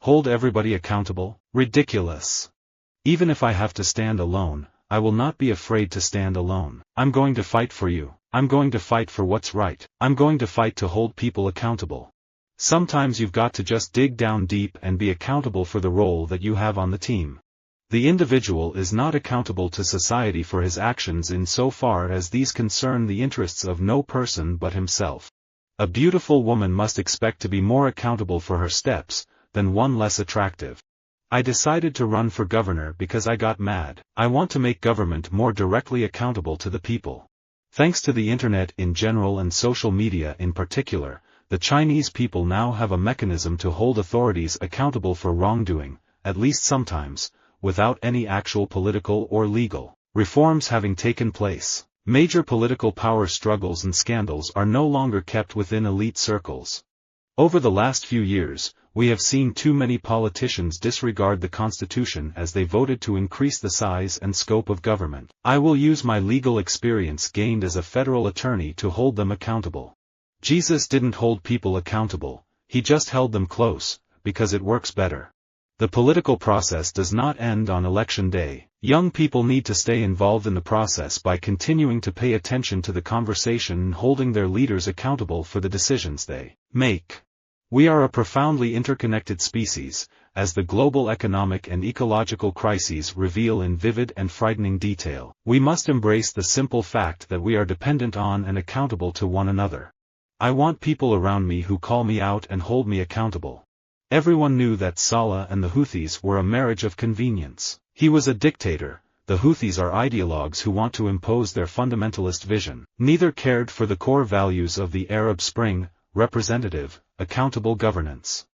Hold everybody accountable? Ridiculous. Even if I have to stand alone, I will not be afraid to stand alone. I'm going to fight for you. I'm going to fight for what's right. I'm going to fight to hold people accountable. Sometimes you've got to just dig down deep and be accountable for the role that you have on the team. The individual is not accountable to society for his actions insofar as these concern the interests of no person but himself. A beautiful woman must expect to be more accountable for her steps than one less attractive. I decided to run for governor because I got mad. I want to make government more directly accountable to the people. Thanks to the internet in general and social media in particular, the Chinese people now have a mechanism to hold authorities accountable for wrongdoing, at least sometimes, without any actual political or legal reforms having taken place. Major political power struggles and scandals are no longer kept within elite circles. Over the last few years, we have seen too many politicians disregard the Constitution as they voted to increase the size and scope of government. I will use my legal experience gained as a federal attorney to hold them accountable. Jesus didn't hold people accountable, he just held them close, because it works better. The political process does not end on election day. Young people need to stay involved in the process by continuing to pay attention to the conversation and holding their leaders accountable for the decisions they make. We are a profoundly interconnected species, as the global economic and ecological crises reveal in vivid and frightening detail. We must embrace the simple fact that we are dependent on and accountable to one another. I want people around me who call me out and hold me accountable. Everyone knew that Saleh and the Houthis were a marriage of convenience. He was a dictator, the Houthis are ideologues who want to impose their fundamentalist vision. Neither cared for the core values of the Arab Spring, representative, accountable governance.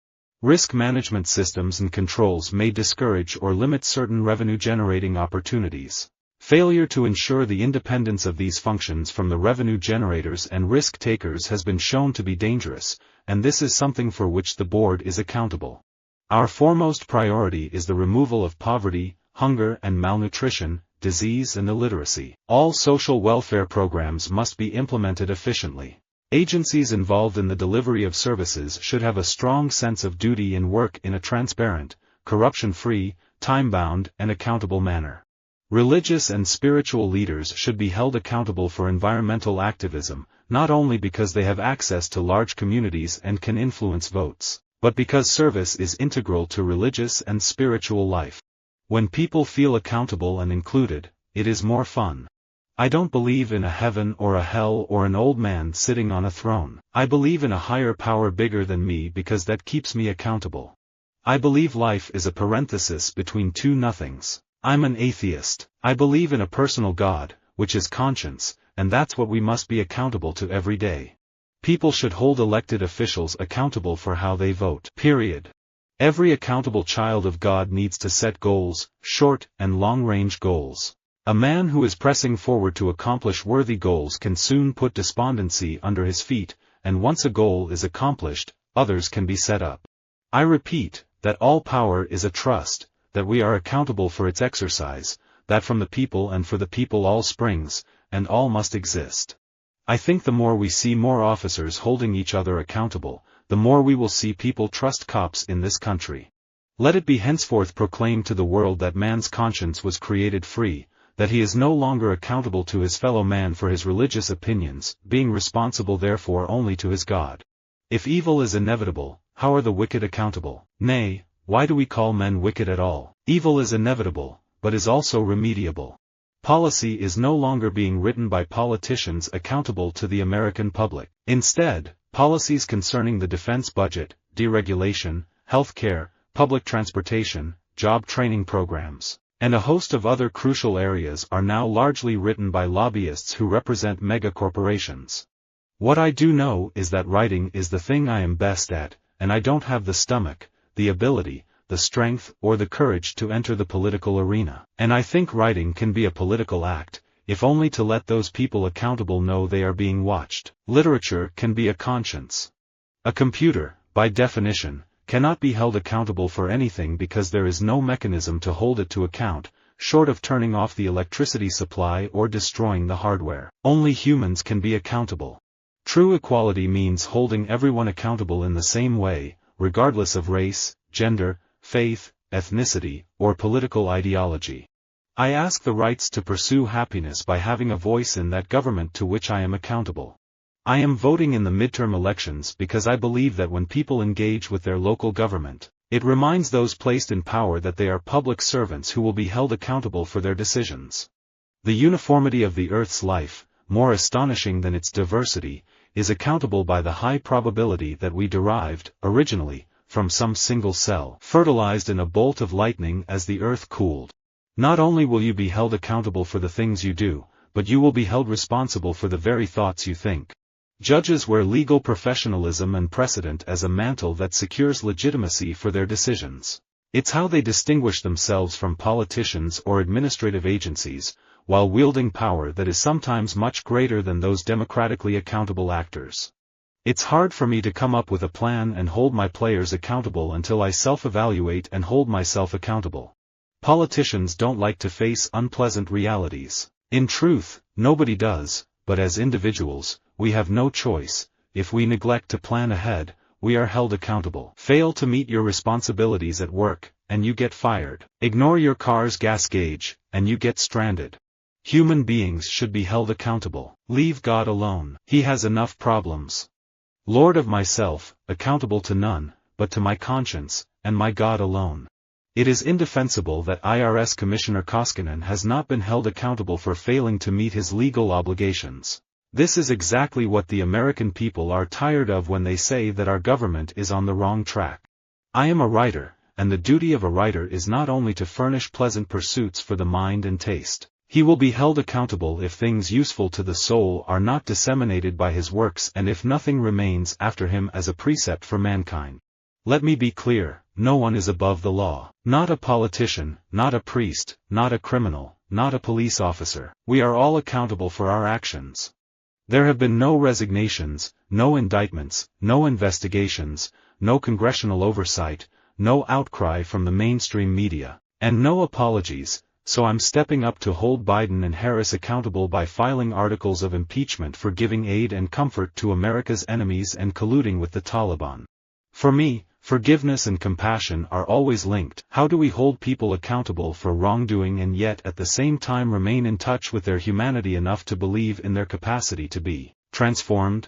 Risk management systems and controls may discourage or limit certain revenue-generating opportunities. Failure to ensure the independence of these functions from the revenue generators and risk-takers has been shown to be dangerous, and this is something for which the board is accountable. Our foremost priority is the removal of poverty, hunger and malnutrition, disease and illiteracy. All social welfare programs must be implemented efficiently. Agencies involved in the delivery of services should have a strong sense of duty and work in a transparent, corruption-free, time-bound and accountable manner. Religious and spiritual leaders should be held accountable for environmental activism, not only because they have access to large communities and can influence votes, but because service is integral to religious and spiritual life. When people feel accountable and included, it is more fun. I don't believe in a heaven or a hell or an old man sitting on a throne. I believe in a higher power bigger than me because that keeps me accountable. I believe life is a parenthesis between two nothings. I'm an atheist. I believe in a personal God, which is conscience, and that's what we must be accountable to every day. People should hold elected officials accountable for how they vote. Period. Every accountable child of God needs to set goals, short and long-range goals. A man who is pressing forward to accomplish worthy goals can soon put despondency under his feet, and once a goal is accomplished, others can be set up. I repeat, that all power is a trust, that we are accountable for its exercise, that from the people and for the people all springs, and all must exist. I think the more we see more officers holding each other accountable, the more we will see people trust cops in this country. Let it be henceforth proclaimed to the world that man's conscience was created free, that he is no longer accountable to his fellow man for his religious opinions, being responsible therefore only to his God. If evil is inevitable, how are the wicked accountable? Nay, why do we call men wicked at all? Evil is inevitable, but is also remediable. Policy is no longer being written by politicians accountable to the American public. Instead, policies concerning the defense budget, deregulation, health care, public transportation, job training programs, and a host of other crucial areas are now largely written by lobbyists who represent mega-corporations. What I do know is that writing is the thing I am best at, and I don't have the stomach, the ability, the strength or the courage to enter the political arena. And I think writing can be a political act, if only to let those people accountable know they are being watched. Literature can be a conscience. A computer, by definition, cannot be held accountable for anything because there is no mechanism to hold it to account, short of turning off the electricity supply or destroying the hardware. Only humans can be accountable. True equality means holding everyone accountable in the same way, regardless of race, gender, faith, ethnicity, or political ideology. I ask the rights to pursue happiness by having a voice in that government to which I am accountable. I am voting in the midterm elections because I believe that when people engage with their local government, it reminds those placed in power that they are public servants who will be held accountable for their decisions. The uniformity of the Earth's life, more astonishing than its diversity, is accountable by the high probability that we derived, originally, from some single cell fertilized in a bolt of lightning as the Earth cooled. Not only will you be held accountable for the things you do, but you will be held responsible for the very thoughts you think. Judges wear legal professionalism and precedent as a mantle that secures legitimacy for their decisions. It's how they distinguish themselves from politicians or administrative agencies, while wielding power that is sometimes much greater than those democratically accountable actors. It's hard for me to come up with a plan and hold my players accountable until I self-evaluate and hold myself accountable. Politicians don't like to face unpleasant realities. In truth, nobody does, but as individuals, we have no choice. If we neglect to plan ahead, we are held accountable. Fail to meet your responsibilities at work, and you get fired. Ignore your car's gas gauge, and you get stranded. Human beings should be held accountable. Leave God alone. He has enough problems. Lord of myself, accountable to none, but to my conscience, and my God alone. It is indefensible that IRS Commissioner MacKinnon has not been held accountable for failing to meet his legal obligations. This is exactly what the American people are tired of when they say that our government is on the wrong track. I am a writer, and the duty of a writer is not only to furnish pleasant pursuits for the mind and taste. He will be held accountable if things useful to the soul are not disseminated by his works and if nothing remains after him as a precept for mankind. Let me be clear, no one is above the law. Not a politician, not a priest, not a criminal, not a police officer. We are all accountable for our actions. There have been no resignations, no indictments, no investigations, no congressional oversight, no outcry from the mainstream media, and no apologies. So I'm stepping up to hold Biden and Harris accountable by filing articles of impeachment for giving aid and comfort to America's enemies and colluding with the Taliban. For me, forgiveness and compassion are always linked. How do we hold people accountable for wrongdoing and yet at the same time remain in touch with their humanity enough to believe in their capacity to be transformed?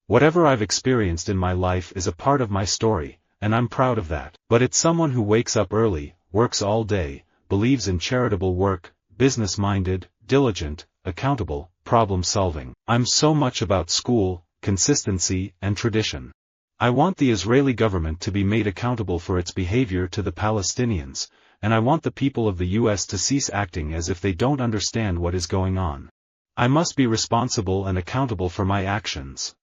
Whatever I've experienced in my life is a part of my story, and I'm proud of that. But it's someone who wakes up early, works all day, believes in charitable work, business-minded, diligent, accountable, problem-solving. I'm so much about school, consistency, and tradition. I want the Israeli government to be made accountable for its behavior to the Palestinians, and I want the people of the U.S. to cease acting as if they don't understand what is going on. I must be responsible and accountable for my actions.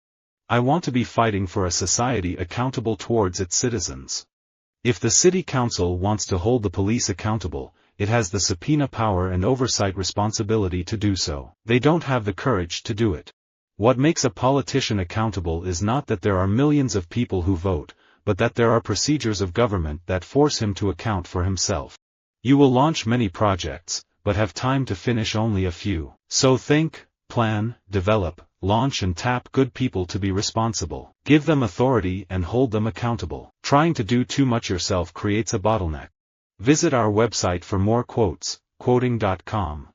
I want to be fighting for a society accountable towards its citizens. If the city council wants to hold the police accountable, it has the subpoena power and oversight responsibility to do so. They don't have the courage to do it. What makes a politician accountable is not that there are millions of people who vote, but that there are procedures of government that force him to account for himself. You will launch many projects, but have time to finish only a few. So think, plan, develop, launch and tap good people to be responsible. Give them authority and hold them accountable. Trying to do too much yourself creates a bottleneck. Visit our website for more quotes, quoting.com.